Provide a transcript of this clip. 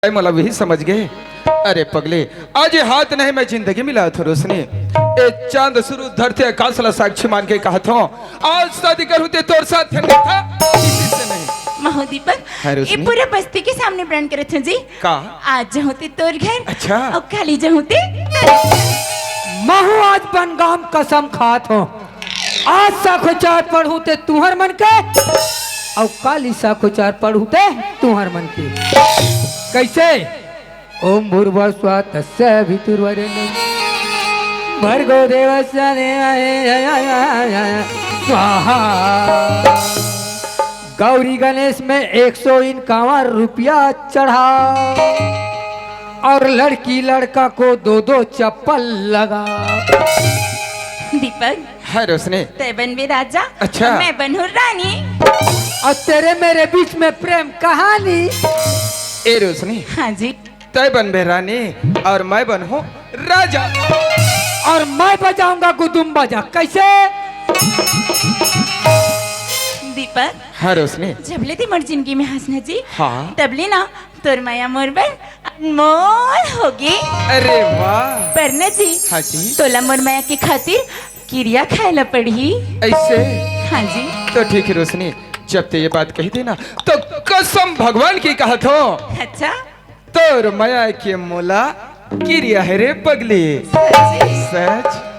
मला वही समझ गए। अरे पगले आज ये हाथ नहीं मैं जिंदगी मिला था रोशनी ए चांद शुरू धरते आकाशला साक्षी मान के कहा था आज शादी कर होते तोर साथ था किसी से नहीं। महोदीपक ये पूरा बस्ती के सामने प्रण करे थे जी का आज होते तोर घर अच्छा और खाली होते महू आज बनगाम कसम खात हो आज साखो चार पढ़ूते तुहर मन के और काली साखो चार पढ़ूते तुहर मन के कैसे ओम भूर्भुवः तस्य वितुर्वरेण्यं भर्गो देवस्य धीमहि स्वाहा। गौरी गणेश में 151 रुपया चढ़ा और लड़की लड़का को 2-2 चप्पल लगा। दीपक है रोशनी तय बन भी राजा अच्छा मैं बनूं रानी और तेरे मेरे बीच में प्रेम कहानी। ए रोशनी हाँ जी तय बन बेरानी और मैं बनूं राजा और मैं बजाऊंगा गुदुम बाजा कैसे। दीपक हाँ रोशनी जबले थी मोर जिंदगी में हंसना जी हाँ तबले ना तोर माया मोर पर अनमोल होगी। अरे वाह पर न जी हाँ जी तोला मोर माया के खातिर किरिया खाएला पड़ी। ऐसे हाँ जी तो ठीक है रोशनी जब ते ये बात कही थी ना तो कसम भगवान की कहा था अच्छा तोर माया के मोला किरिया है रे पगली सच? सच।